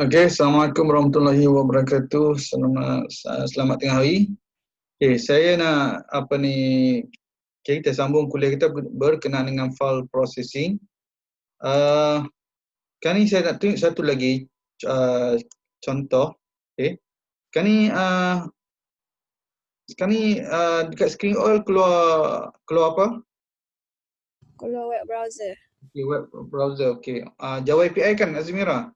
Okey, Assalamualaikum warahmatullahi wabarakatuh. Selamat tengah hari. Okey, saya nak kita sambung kuliah kita berkenaan dengan file processing. Kali ni saya nak tunjuk satu lagi contoh. Okey. Sekarang ni dekat screen all keluar apa? Keluar web browser. Okay, web browser. Okey. Java API kan Azmira?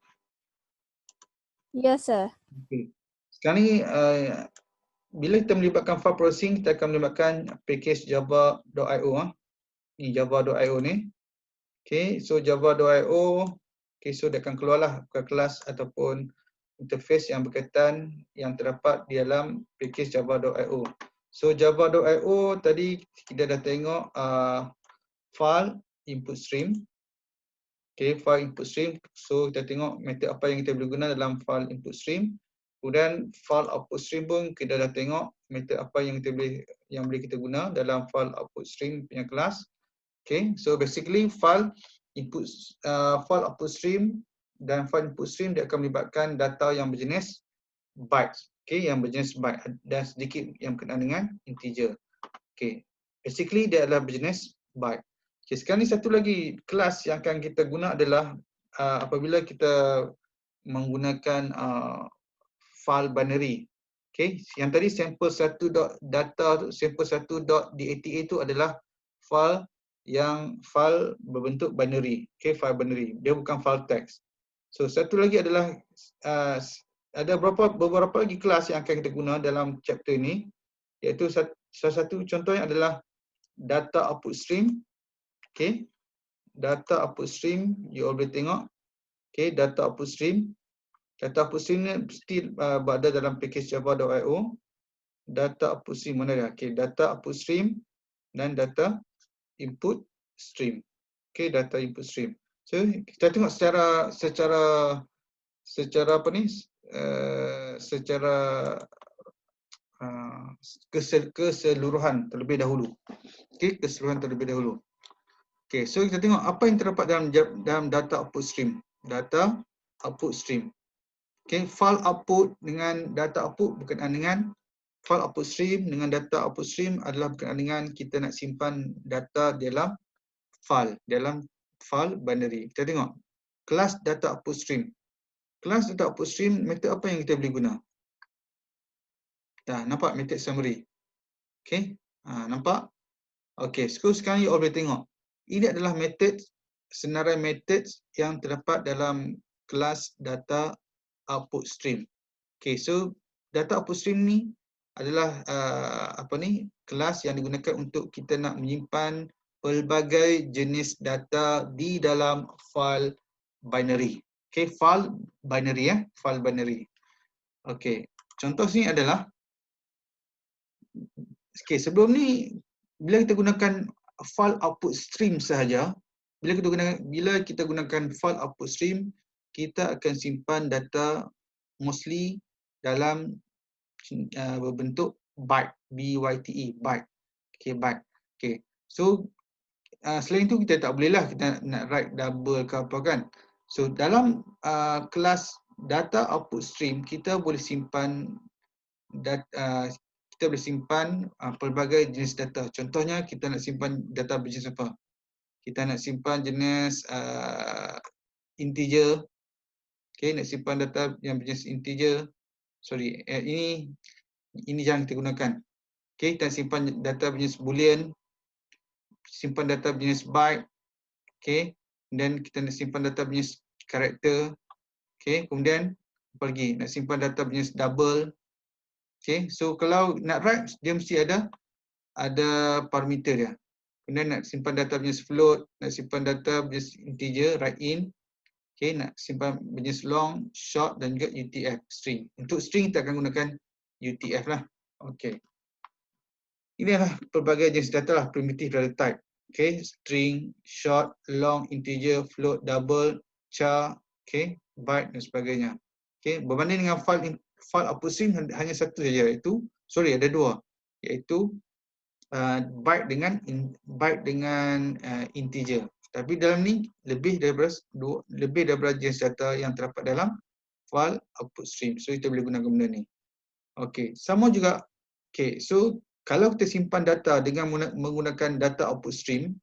Yes, sir. Okey. Sekarang ni bila kita melibatkan file processing, kita akan melibatkan package java.io. Ni java.io ni. Okay, so java.io. Okay, so dia akan keluarlah kelas ataupun interface yang berkaitan yang terdapat di dalam package java.io. So java.io tadi kita dah tengok file input stream. Okay, file input stream. So kita tengok method apa yang kita boleh guna dalam file input stream. Kemudian file output stream pun kita dah tengok method apa yang boleh kita guna dalam file output stream punya kelas. Okay, so basically file output stream dan file input stream dia akan melibatkan data yang berjenis bytes. Okay, yang berjenis byte dan sedikit yang berkenaan dengan integer. Okay, basically dia adalah berjenis byte. Okay, sekarang ni satu lagi kelas yang akan kita guna adalah apabila kita menggunakan file binary. Okay, yang tadi sample1.data sample1.data itu adalah file berbentuk binary. Okay, file binary. Dia bukan file text. So satu lagi adalah ada beberapa lagi kelas yang akan kita guna dalam chapter ini, iaitu salah satu contohnya adalah data output stream. Okay, data output stream you all boleh tengok. Okay, data output stream. Data output stream ni mesti berada dalam package java.io. Data output stream mana dia? Okay, data output stream dan data input stream. Okay, data input stream. So kita tengok secara apa ni? Secara keseluruhan terlebih dahulu. Okay, keseluruhan terlebih dahulu. Okay, so kita tengok apa yang terdapat dalam data output stream. Data output stream. Okay, file output dengan data output berkenaan dengan file output stream dengan data output stream adalah berkenaan dengan kita nak simpan data dalam file binary. Kita tengok kelas data output stream. Kelas data output stream, method apa yang kita boleh guna? Dah nampak method summary. Okay, nampak? Okay, sekarang you all boleh tengok. Ini adalah senarai method yang terdapat dalam kelas data output stream. Okay, so data output stream ni adalah kelas yang digunakan untuk kita nak menyimpan pelbagai jenis data di dalam file binary. Okay, file binary. Okay, contoh sini adalah sebelum ni bila kita gunakan file output stream sahaja, bila kita gunakan file output stream, kita akan simpan data mostly dalam berbentuk byte, byte, byte. Okay, byte. Okay, so selain itu kita tak bolehlah kita nak write double ke apa kan. So dalam kelas data output stream kita boleh simpan pelbagai jenis data. Contohnya kita nak simpan data berjenis apa? Kita nak simpan jenis integer. Okay, nak simpan data yang berjenis integer. Sorry, ini yang kita gunakan. Okay, kita simpan data berjenis boolean, simpan data berjenis byte. Okay, dan kita nak simpan data berjenis karakter. Okay, kemudian apa lagi? Nak simpan data berjenis double. Okay, so kalau nak write dia mesti ada parameter dia. Kemudian nak simpan data berjenis float, nak simpan data berjenis integer, write in. Okay, nak simpan berjenis long, short dan juga UTF, string. Untuk string kita akan gunakan UTF lah. Okay. Ini adalah pelbagai jenis data lah, primitive data type. Okay, string, short, long, integer, float, double, char, okay, byte dan sebagainya. Okay, berbanding dengan file output stream hanya satu saja, ada dua, iaitu byte dengan integer. Tapi dalam ni lebih daripada jenis data yang terdapat dalam file output stream. So kita boleh gunakan benda ni. Okey, sama juga. Okey, so kalau kita simpan data dengan menggunakan data output stream,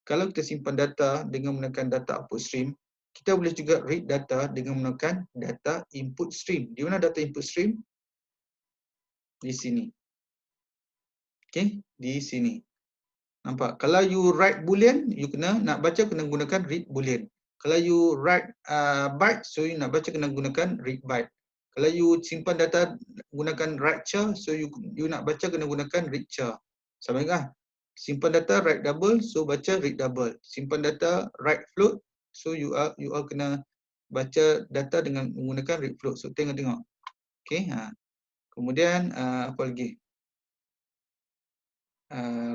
kalau kita simpan data dengan menggunakan data output stream, kita boleh juga read data dengan menggunakan data input stream. Di mana data input stream? Di sini. Okey, di sini. Nampak? Kalau you write boolean, you nak baca kena gunakan read boolean. Kalau you write byte, so you nak baca kena gunakan read byte. Kalau you simpan data gunakan write char, so you nak baca kena gunakan read char. Sama juga. Simpan data write double, so baca read double. Simpan data write float, so you all kena baca data dengan menggunakan read float. So tengok. Okey, kemudian apa lagi?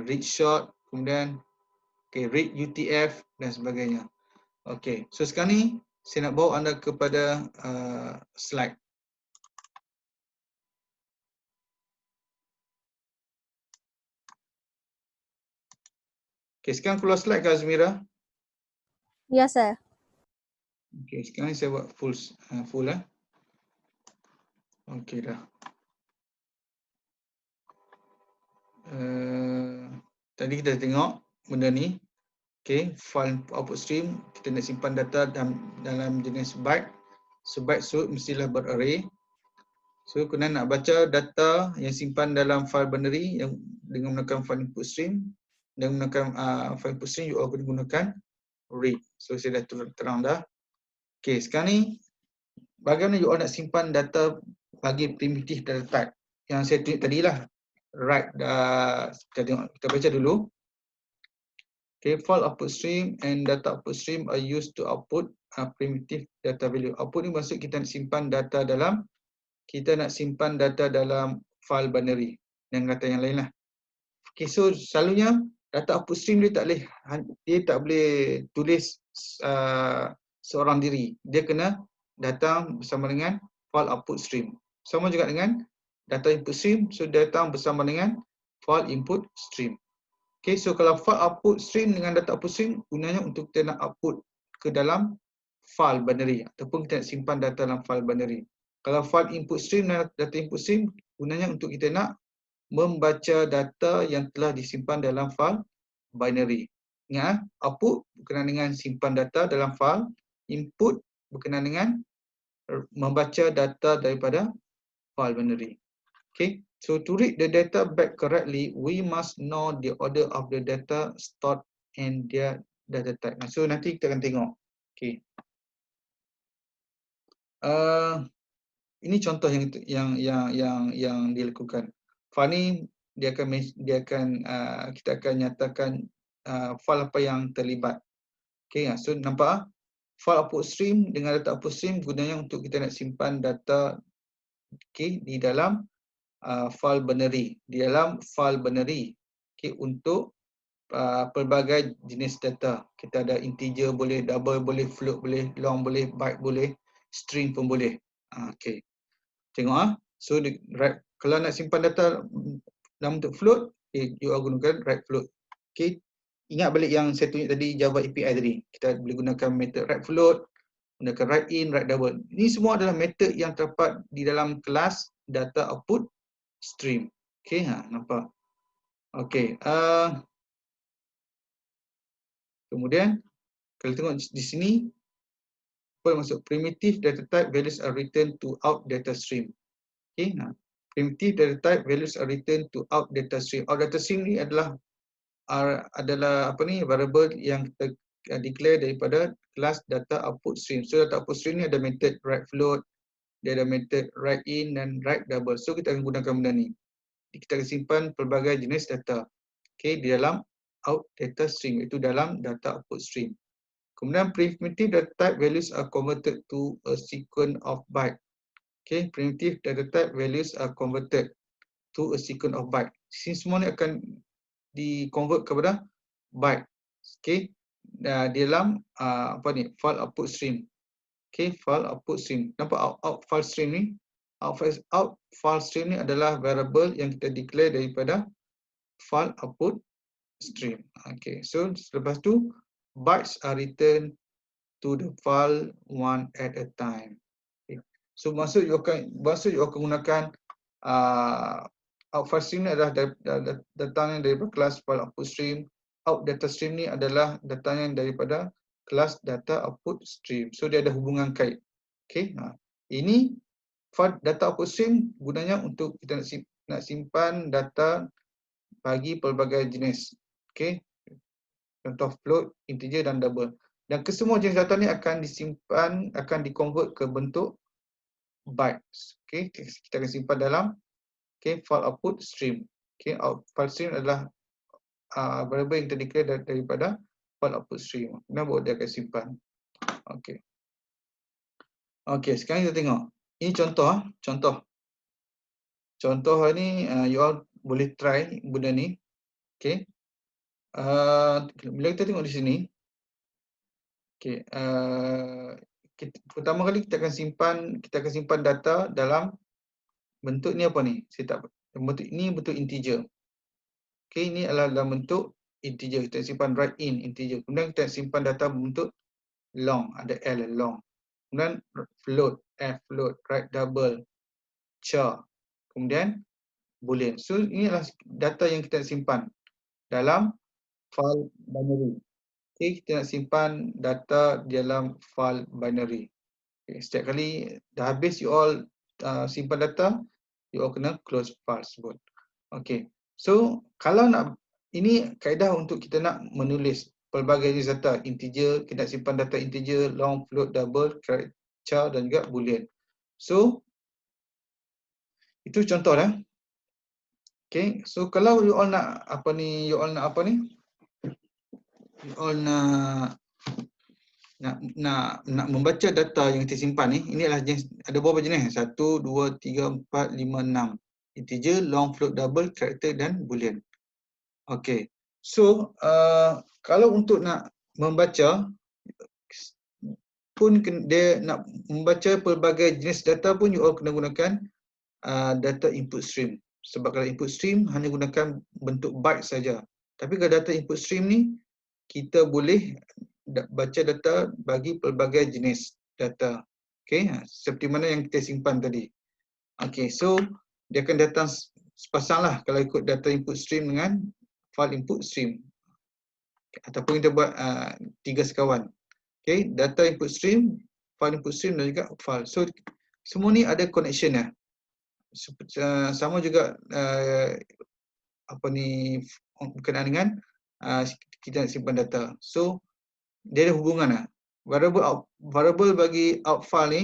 Read short, kemudian read UTF dan sebagainya. Okey, so sekarang ni saya nak bawa anda kepada slide. Okey, sekarang keluar slide ke Azmira? Ya, sir. Okey, sekarang ni saya buat full eh. Okey dah. Tadi kita tengok benda ni. Okey, file output stream, kita nak simpan data dalam jenis byte. So byte mestilah berarray. So kena nak baca data yang simpan dalam file binary yang dengan menggunakan file input stream, dan menggunakan file input stream you all kena gunakan read. So saya dah terang dah. Okey, sekarang ni bagaimana you all nak simpan data bagi primitive data type yang saya tunjuk tadilah. Right, kita tengok, kita baca dulu. Okay, file output stream and data output stream are used to output primitive data value. Output ni maksud kita nak simpan data dalam file binary dan data yang lain lah. Okay, so selalunya data output stream dia tak boleh tulis seorang diri. Dia kena datang bersama dengan file output stream. Sama juga dengan data input stream, so datang bersama dengan file input stream. Okay, so kalau file output stream dengan data output stream gunanya untuk kita nak output ke dalam file binary ataupun kita nak simpan data dalam file binary. Kalau file input stream dan data input stream gunanya untuk kita nak membaca data yang telah disimpan dalam file binary. Ingat, output berkenaan dengan simpan data dalam file, input berkenaan dengan membaca data daripada file binary. Okay, so to read the data back correctly, we must know the order of the data stored and their data type. So nanti kita akan tengok. Okay. Ini contoh yang dilakukan. File ni kita akan nyatakan file apa yang terlibat. Okay, so nampak file output stream dengan data output stream gunanya untuk kita nak simpan data di dalam file binary, okay, untuk pelbagai jenis data. Kita ada integer boleh, double boleh, float boleh, long boleh, byte boleh, string pun boleh. Okay. Tengok so kalau nak simpan data dalam bentuk float, you are gunakan write float. Okay. Ingat balik yang saya tunjuk tadi Java API tadi. Kita boleh gunakan method write float, gunakan write in, write double. Ini semua adalah method yang terdapat di dalam kelas data output stream. Okay, nampak? Okay. Kemudian kalau tengok di sini, apa maksud primitive data type values are written to out data stream. Okay, primitive data type values are written to out data stream. Out data stream ni adalah variable yang kita declare daripada kelas data output stream. So data output stream ni ada method write float, dia ada method write in dan write double. So kita akan gunakan benda ni. Kita akan simpan pelbagai jenis data, okay, di dalam out data stream, iaitu dalam data output stream. Kemudian primitive data type values are converted to a sequence of byte. Okay, primitive data type values are converted to a sequence of byte. Sini semua ni akan di-convert kepada byte. Okay, di dalam file output stream. Okay, file output stream. Nampak out file stream ni? Out file stream ni adalah variable yang kita declare daripada file output stream. Okay, so selepas tu bytes are written to the file one at a time. Okay. So maksud you akan gunakan out file stream ni adalah datang daripada kelas file output stream. Out data stream ni adalah datang daripada kelas data output stream. So dia ada hubungan kait. Okey. Ini file data output stream gunanya untuk kita nak simpan data bagi pelbagai jenis. Okey. Contoh float, integer dan double. Dan kesemua jenis data ni akan disimpan, akan di-convert ke bentuk bytes. Okey, kita akan simpan dalam file output stream. Okey, file stream adalah variable yang terdeclare daripada file output stream. Kemudian baru dia akan simpan. Okey. Okey, sekarang kita tengok. Ini contoh. Contoh ni you all boleh try benda ni. Okey. Bila kita tengok di sini, okey, pertama kali kita akan simpan data dalam bentuk ni apa ni? Bentuk ini bentuk integer. Okey, ini adalah dalam bentuk integer. Kita simpan write in integer. Kemudian kita simpan data bentuk long, ada L long. Kemudian float, F float, write double, char. Kemudian boolean. So ini adalah data yang kita simpan dalam file binary. Okay, kita nak simpan data dalam file binary. Okay, setiap kali dah habis you all simpan data, you all kena close file tersebut. Okay, so kalau nak, ini kaedah untuk kita nak menulis pelbagai jenis data, integer, kita nak simpan data integer, long, float, double, char dan juga boolean. So itu contoh dah. Okay, so kalau you all nak you all nak membaca data yang kita simpan ni, ini adalah jenis, ada berapa jenis? 1, 2, 3, 4, 5, 6. Integer, long, float, double, character dan boolean. Okay, so kalau untuk nak membaca pun dia nak membaca pelbagai jenis data pun you all kena gunakan data input stream. Sebab kalau input stream hanya gunakan bentuk byte saja. Tapi kalau data input stream ni kita boleh baca data bagi pelbagai jenis data. Okey, seperti mana yang kita simpan tadi. Okey, so dia akan datang sepasanglah kalau ikut data input stream dengan file input stream. Ataupun kita buat 3 sekawan. Okey, data input stream, file input stream dan juga file. So semua ni ada connection ya. Sama juga berkenaan dengan kita nak simpan data. So dia ada hubungan lah. Variable bagi out file ni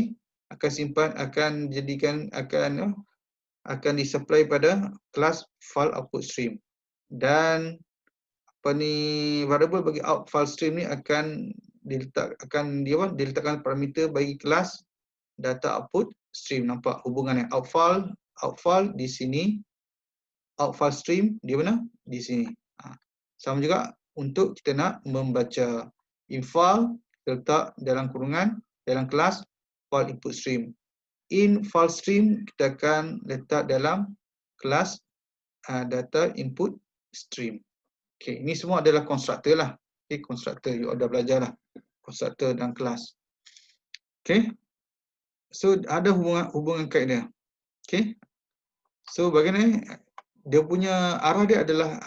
akan disupply pada kelas file output stream. Dan variable bagi out file stream ni akan diletakkan parameter bagi kelas data output stream. Nampak hubungannya, out file di sini, out file stream di mana? Di sini. Sama juga untuk kita nak membaca infile, letak dalam kurungan dalam kelas file input stream. In file stream kita akan letak dalam kelas data input stream. Okey, ini semua adalah konstruktor lah. Okey, konstruktor you dah belajar lah. Konstruktor dan kelas. Okey. So ada hubungan kait dia. Okey. So bagaimana dia punya arah dia adalah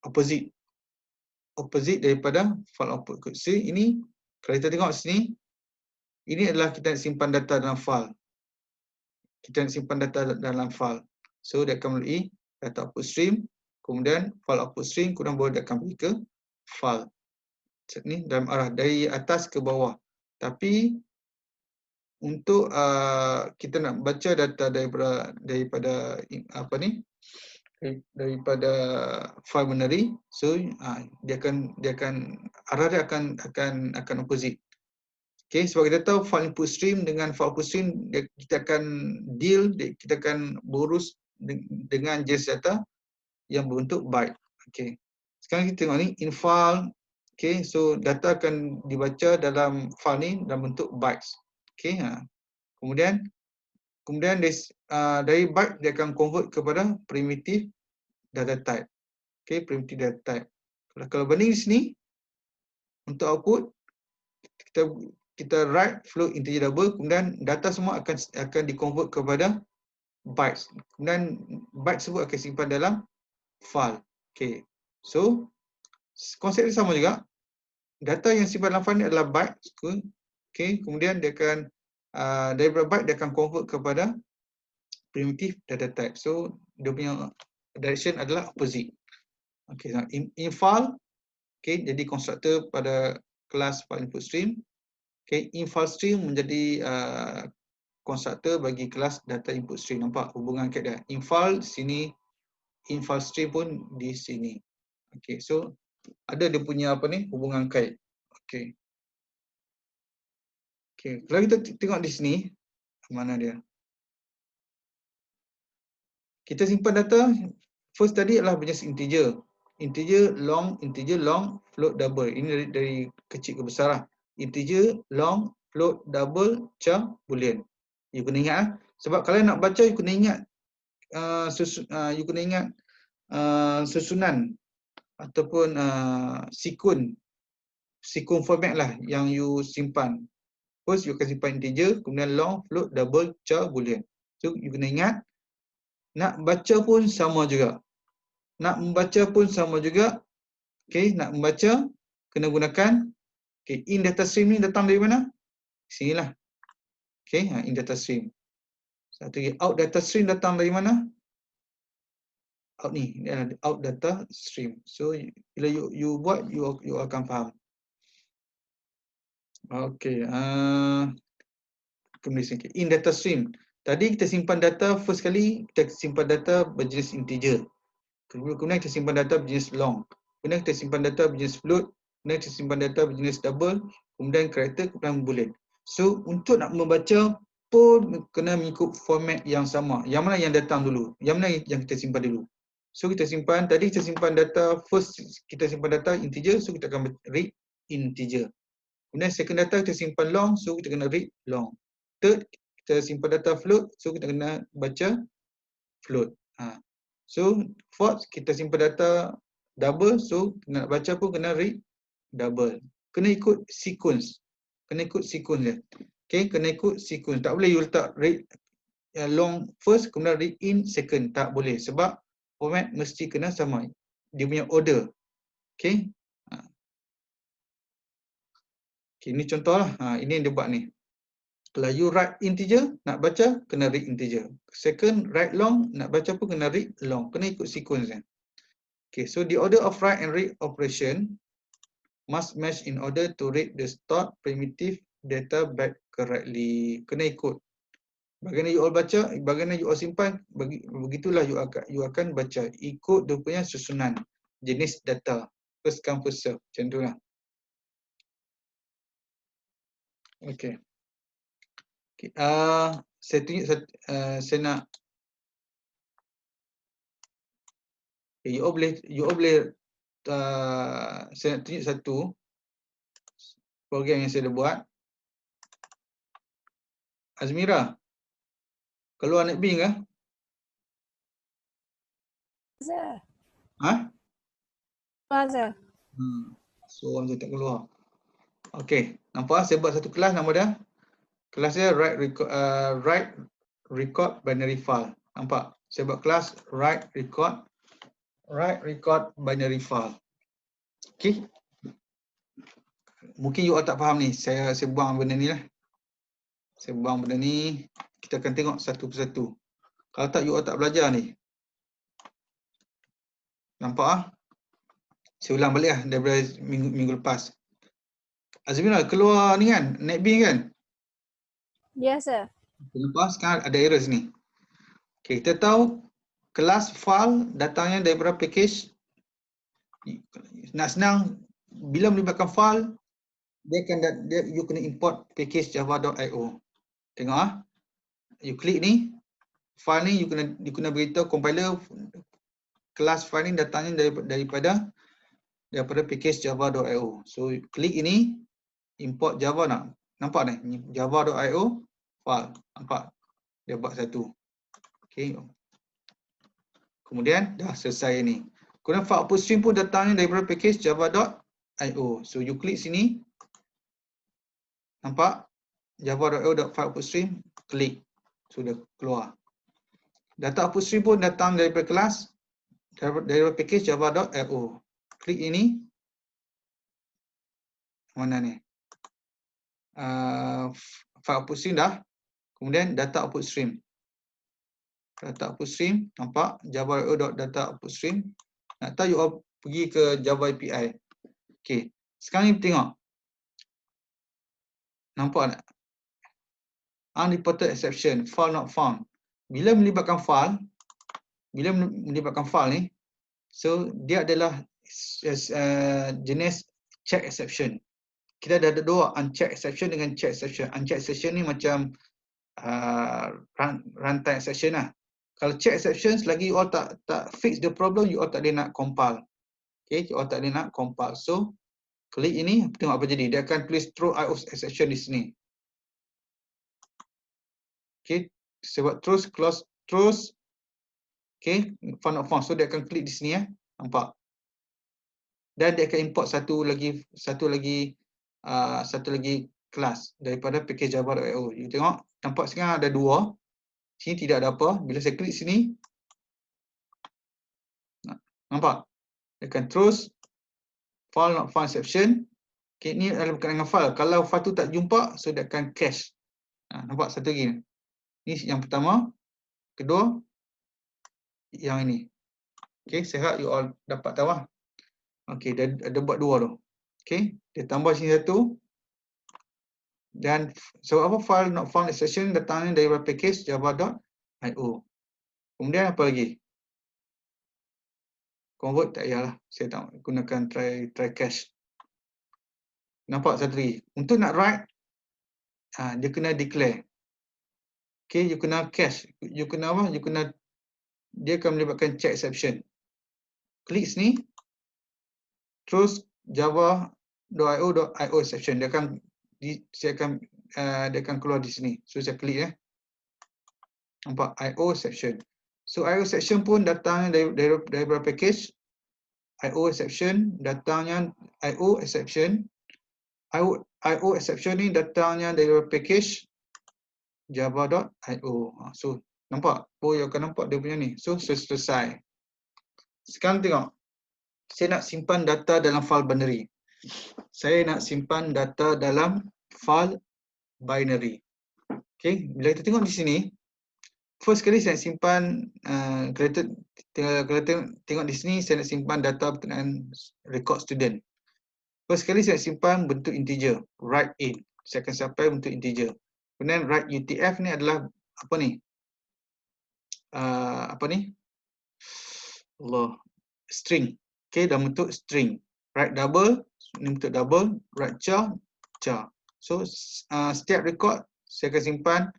opposite daripada file output code. So ini kalau kita tengok sini, ini adalah kita nak simpan data dalam file. Kita nak simpan data dalam file. So dia akan melalui data output stream, kemudian file output stream, kemudian baru dia akan pergi ke file. Ini dalam arah dari atas ke bawah. Tapi untuk kita nak baca data daripada file binary, so dia akan arah dia akan opposite. Okey, sebab kita tahu file input stream dengan file output stream kita akan berurus dengan jenis data yang berbentuk byte. Okey. Sekarang kita tengok ni in file. Okey, so data akan dibaca dalam file ni dalam bentuk bytes. Okey, kemudian dari byte dia akan convert kepada primitive data type. Okey, primitive data type. Kalau banding di sini untuk output kita write float integer double, kemudian data semua akan di-convert kepada bytes. Kemudian bytes tersebut akan simpan dalam file. Okay. So, konsep dia sama juga. Data yang simpan dalam file ni adalah bytes. Okay. Kemudian dia akan, daripada byte dia akan convert kepada primitive data type. So, dia punya direction adalah opposite. Okay. So, in file, okay, jadi konstruktor pada kelas file input stream. Okay. In file stream menjadi konstruktor bagi kelas data input stream. Nampak hubungan kat dia. In file sini, in file stream pun di sini. Okay. So, ada dia punya apa ni, hubungan kait. Okay. Okay. Kalau kita tengok di sini, mana dia? Kita simpan data, first tadi adalah berjenis integer. Integer, long, float, double. Ini dari kecil ke besar lah. Integer, long, float, double, char, boolean. You kena ingat lah. Sebab kalau nak baca, you kena ingat susunan ataupun sekuen format lah yang you simpan. First, you akan simpan integer, kemudian long, float, double, char, boolean. So, you kena ingat, nak baca pun sama juga. Nak membaca pun sama juga. Okay, nak membaca, kena gunakan, okay, in data stream ni datang dari mana? Sinilah. Okay, in data stream. Satu lagi, out data stream datang dari mana? Out ni, out data stream. So, bila you buat, you akan faham. Okay, kemudian in data stream. Tadi kita simpan data, first kali kita simpan data berjenis integer. Kemudian kita simpan data berjenis long. Kemudian kita simpan data berjenis float. Kemudian kita simpan data berjenis double. Kemudian karakter, kemudian boolean. So, untuk nak membaca pun kena mengikut format yang sama. Yang mana yang datang dulu? Yang mana yang kita simpan dulu? So, kita simpan, tadi kita simpan data, first kita simpan data integer, so kita akan read integer. Kemudian second data kita simpan long, so kita kena read long. Third, kita simpan data float, so kita kena baca float. So, fourth, kita simpan data double, so nak baca pun kena read double. Kena ikut sequence. Kena ikut sequence dia. Okay, kena ikut sequence. Tak boleh you letak read long first, kemudian read in second. Tak boleh. Sebab format mesti kena sama. Dia punya order. Okay. Okay, ini contoh lah. Ini yang dia buat ni. Kalau you write integer, nak baca, kena read integer. Second, write long, nak baca pun kena read long. Kena ikut sequence dia. Okay, so the order of write and read operation must match in order to read the stored primitive data back correctly. Kena ikut. Bagaimana you all baca, bagaimana you all simpan, begitulah you akan baca. Ikut dia punya susunan jenis data. First come, first serve. Macam tu lah. Okay. Okay. Saya tunjuk, saya nak okay, you all boleh saya nak tunjuk satu program yang saya dah buat. Azmira, keluar naik bing ke? Sir. Sir. So orang je tak keluar. Okay, nampak saya buat satu kelas, nama dia kelas dia write record binary file. Nampak? Saya buat kelas write record binary file. Okay. Mungkin you all tak faham ni. Saya buang benda ni lah. Saya buang benda ni. Kita akan tengok satu persatu. Kalau tak, you all tak belajar ni. Nampak ah? Saya ulang balik lah daripada minggu lepas. Azmira, keluar ni kan? Naik bing kan? Yes, sir. Lepas sekarang ada error sini. Okay, kita tahu kelas file datangnya daripada package. Nak senang, bila melibatkan file, you kena import package java.io. Tengok ah. You klik ni, file ni you kena beritahu compiler kelas file ni datangnya daripada package java.io. So klik ini, import java nak. Nampak ni? Java.io file. Nampak? Dia buat satu. Okay. Kemudian dah selesai ni. Kemudian file output stream pun datangnya daripada package java.io. So you klik sini. Nampak? Java.io.file output stream, klik. Sudah keluar. Data output stream pun datang daripada kelas, daripada package java.io. Klik ini. Mana ni? File output stream dah. Kemudian data output stream. Data output stream, nampak? Java.io.data output stream. Nak tahu, you all pergi ke Java API. Okey. Sekarang ni tengok. Nampak tak? Unreported exception, file not found. Bila melibatkan file ni, so dia adalah jenis check exception. Kita ada dua, unchecked exception dengan check exception. Unchecked exception ni macam runtime exception lah. Kalau check exception, selagi you all tak fix the problem, you all tak boleh nak compile. Okay, you all tak boleh nak compile. So, klik ini, tengok apa jadi. Dia akan tulis throw IO exception di sini. Okay, sebab terus close terus. Okay, found not found. So dia akan klik di sini ya. Nampak? Dan dia akan import satu lagi kelas daripada package java.io. You tengok, nampak sekarang ada dua. Sini tidak ada apa. Bila saya klik sini, nampak? Dia akan terus file not found exception. Okay, ini adalah berkaitan dengan file. Kalau file tu tak jumpa, so dia akan cache. Nampak satu lagi. Ini yang pertama, kedua, yang ini. Okay, saya harap you all dapat tahu lah. Okay, dia ada buat dua tu. Okay, dia tambah sini satu. Dan so apa file not found exception datangnya daripada package java.io. Kemudian apa lagi? Convert tak payahlah. Saya tak gunakan try cache. Nampak satu lagi. Untuk nak write, dia kena declare. Okay, you kena cache. You kena apa? You kena, dia akan melibatkan check exception. Klik sini. Terus java.io.io exception. Dia akan keluar di sini. So saya klik ya. Nampak IO exception. So IO exception pun datangnya daripada package IO exception, datangnya IO exception. IO exception ni datangnya daripada package java.io. So nampak? You akan nampak dia punya ni. So selesai. Sekarang tengok. Saya nak simpan data dalam file binary. Saya nak simpan data dalam file binary. Okay, bila kita tengok di sini, first kali saya nak simpan, kalau tengok di sini, saya nak simpan data berkenaan record student. First kali saya nak simpan bentuk integer, write in. Saya akan sampai bentuk integer. Kemudian write UTF ni adalah apa ni? String. Okay, dalam bentuk string. Write double, ini bentuk double. Write char. So setiap record saya akan simpan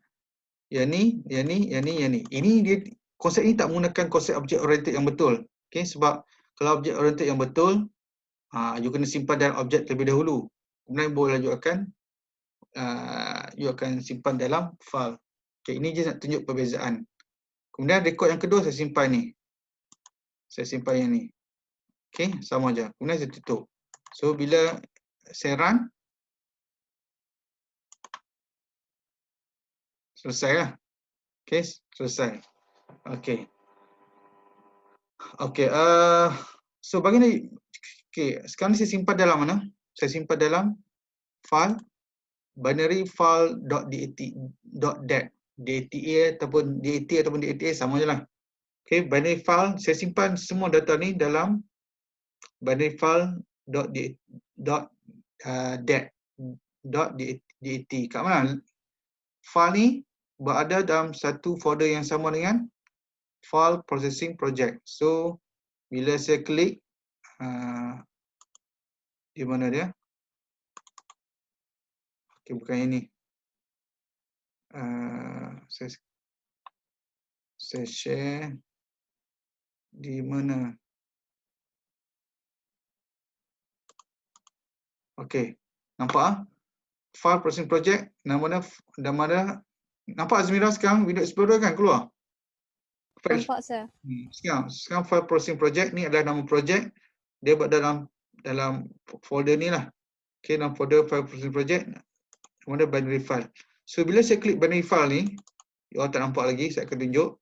yang ni. Ini dia, konsep ini tak menggunakan konsep object oriented yang betul. Okay, sebab kalau object oriented yang betul, you kena simpan dalam objek terlebih dahulu. Kemudian boleh you akan simpan dalam file. Okay, ini je nak tunjuk perbezaan. Kemudian rekod yang kedua saya simpan ni. Saya simpan yang ni. Okay, sama aja. Kemudian saya tutup. So bila saya run, selesai lah. Okay, selesai. Okay. Okay, so bagaimana? Okay, sekarang ni saya simpan dalam mana? Saya simpan dalam file binary file.dat ataupun data sama je lah. Okay, binary file, saya simpan semua data ni dalam binary file.dat. Kat mana? File ni berada dalam satu folder yang sama dengan file processing project. So bila saya klik di mana dia? Okay, bukan ini. Saya share di mana? Okay, nampak? File processing project, nama nampak Azmira sekarang Windows Explorer kan keluar? Nampak saya. Sekarang file processing project ni adalah nama project. Dia buat dalam folder ni lah. Okay, dalam folder file processing project. kemudian binary file. So bila saya klik binary file ni, you all tak nampak lagi, saya akan tunjuk.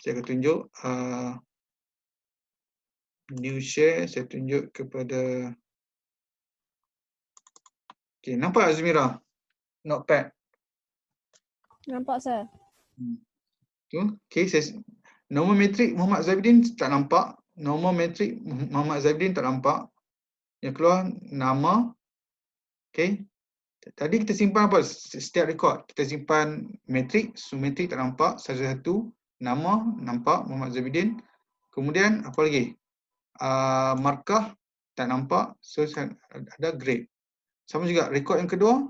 Saya akan tunjuk new share, saya tunjuk kepada okey, nampak Azmira? Notepad. Nampak sir. Okey, normal matrix Muhammad Zainuddin tak nampak. Normal matrix Muhammad Zainuddin tak nampak. Yang keluar nama. Okey. Tadi kita simpan apa? Setiap rekod kita simpan matrix, so matrix tak nampak, satu-satu. Nama nampak Muhammad Zainuddin. Kemudian apa lagi? Markah tak nampak, so ada grade. Sama juga rekod yang kedua.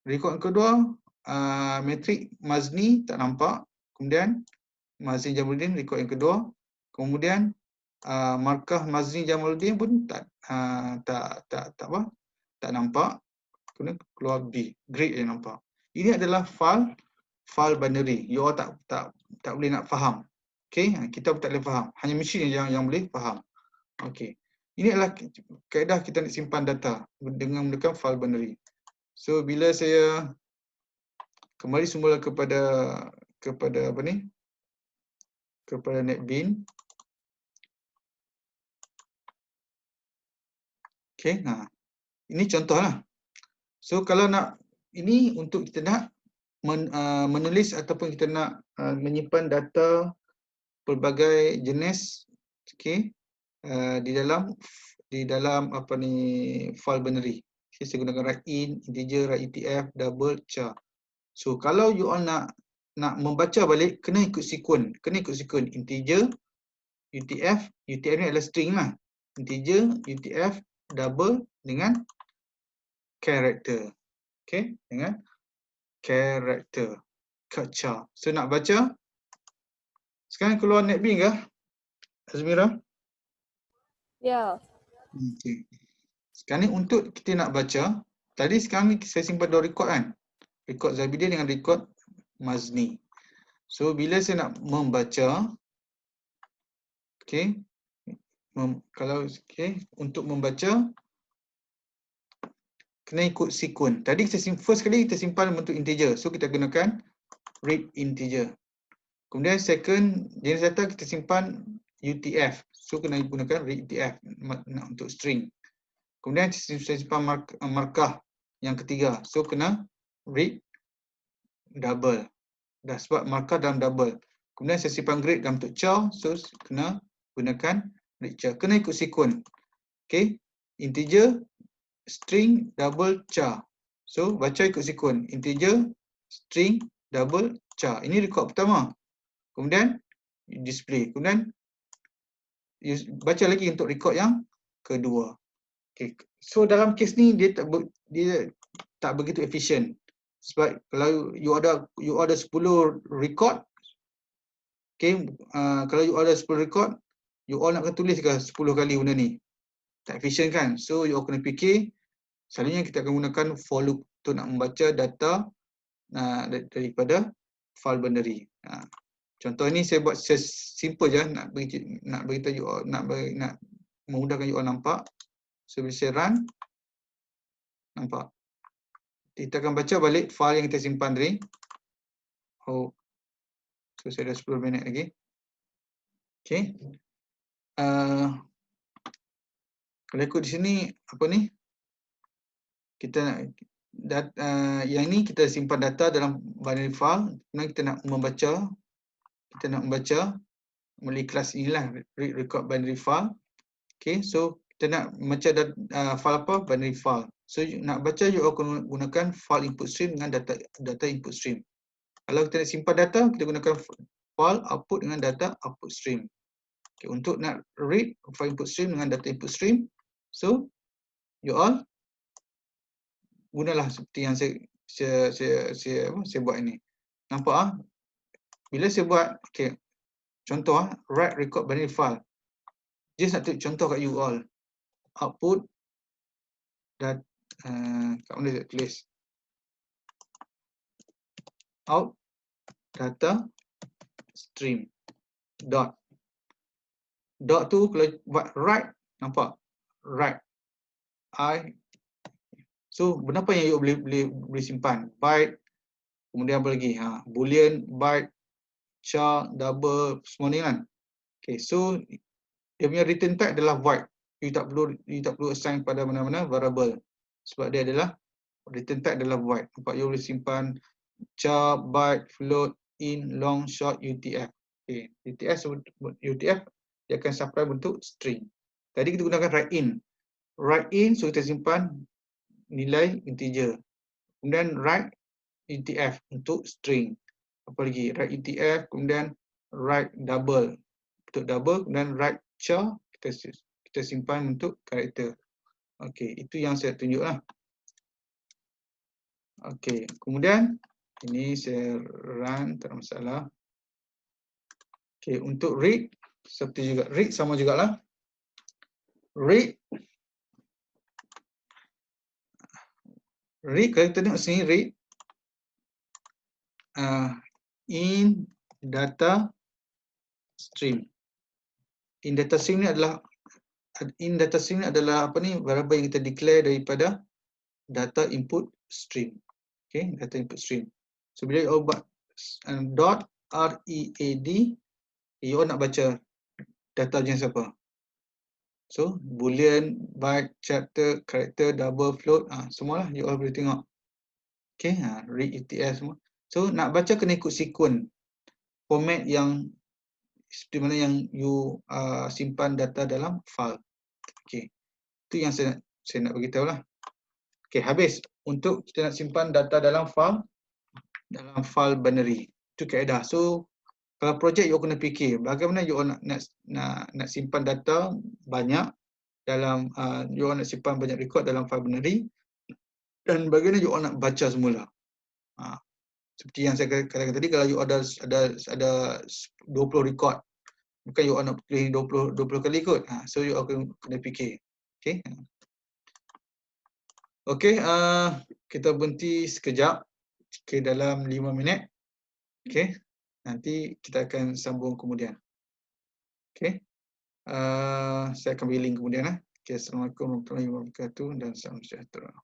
Rekod yang kedua matrix Mazni tak nampak. Kemudian Mazni Jamaluddin rekod yang kedua. Kemudian markah Mazni Jamaluddin pun tak nampak. Kemudian keluar B, grade yang nampak. Ini adalah file binary. You all tak boleh nak faham. Okey, kita pun tak boleh faham. Hanya mesin yang boleh faham. Okey. Ini adalah kaedah kita nak simpan data dengan menggunakan file binary. So bila saya kembali semula kepada apa ni? Kepada NetBeans. Okey, ini contohlah. So kalau nak ini untuk kita nak menulis ataupun kita nak menyimpan data pelbagai jenis, okey, di dalam apa ni file binary. Okay, saya gunakan write in, integer, write etf, double, char. So kalau you all nak membaca balik, kena ikut sequence. Integer, UTF ni adalah string lah. Integer, UTF, double dengan character. Okay, dengan character. Char. So nak baca, sekarang keluar NetBeans ke? Azmira? Ya. Okay. Sekarang ni untuk kita nak baca, tadi sekarang ni saya simpan dua rekod kan? Rekod Zainuddin dengan rekod Mazni. So bila saya nak membaca, okey, untuk membaca kena ikut sequence. Tadi first kali kita simpan bentuk integer. So kita gunakan read integer. Kemudian second jenis data kita simpan UTF. So kena gunakan read UTF untuk string. Kemudian saya simpan markah yang ketiga. So kena read double. Dah sebab markah dalam double. Kemudian saya simpan grade dalam bentuk char. So kena gunakan read char. Kena ikut sequence. Okay. Integer, string, double, char. So baca ikut sequence. Integer, string, double, char. Ini rekod pertama. Kemudian display. Kemudian baca lagi untuk rekod yang kedua. Okay. So dalam kes ni dia tak begitu efisien. Sebab kalau you ada 10 rekod, okay, kalau you ada 10 rekod, you all nak tulis ke 10 kali benda ni? Tak efisien kan? So you all kena fikir, selalunya kita akan gunakan for loop untuk nak membaca data daripada file binary. Contoh ni saya buat simple je, nak beritahu you all, nak memudahkan you all nampak. So bila saya run, nampak. Kita akan baca balik file yang kita simpan tadi. Oh, so saya dah 10 minit lagi. Okay. Kalau ikut di sini, apa ni? Kita yang ni kita simpan data dalam binary file. Kemudian kita nak membaca. Melalui kelas inilah, record binary file. Okay, so kita nak membaca file apa? Binary file. So nak baca, you akan gunakan file input stream dengan data input stream. Kalau kita nak simpan data, kita gunakan file output dengan data output stream. Okay, untuk nak read file input stream dengan data input stream, so you all gunalah seperti yang saya buat ini. Nampak bila saya buat, okay, contoh write record binary file. Just nak tunjuk contoh kat you all. Output dan kat mana saya tulis? Out data stream dot tu kalau buat write, nampak write So berapa yang you boleh simpan? Byte, kemudian apa lagi? Boolean, byte, char, double, semua ni kan. Okay, so dia punya return type adalah void. You tak perlu assign pada mana-mana variable. Sebab dia adalah return type adalah void. Nampak, you boleh simpan char, byte, float, in, long, short, UTF. Okay, UTF dia akan supply bentuk string. Tadi kita gunakan write in. Write in, so kita simpan nilai integer. Kemudian write UTF untuk string. Apa lagi? Write UTF, kemudian write double untuk double, kemudian write char, kita simpan untuk karakter. Okey, itu yang saya tunjuklah. Okey, kemudian ini saya run, tak ada masalah. Okey, untuk read seperti juga, read sama jugalah. Read kalau kita tengok sini, read in data stream. In data stream ni adalah apa ni, variable yang kita declare daripada data input stream. Okay, data input stream. So bila you buat dot read, you nak baca data jenis apa? So boolean, byte, chapter, character, double, float, semualah you all boleh tengok. Okay, read, UTF semua. So nak baca kena ikut sequence format yang seperti mana yang you simpan data dalam file. Okay, itu yang saya nak beritahu lah. Okay, habis. Untuk kita nak simpan data dalam file binary. Itu kaedah. So kalau projek you kena fikir bagaimana you nak simpan data banyak dalam you nak simpan banyak record dalam file binary, dan bagaimana you nak baca semula. Seperti yang saya katakan tadi, kalau you ada 20 record, bukan you nak pilih 20 kali kot. So you akan kena fikir. Okay. Okey, kita berhenti sekejap. Okay, dalam 5 minit. Okey. Nanti kita akan sambung kemudian. Okey. Saya akan bagi link kemudian. Okay, Assalamualaikum warahmatullahi wabarakatuh dan salam sejahtera.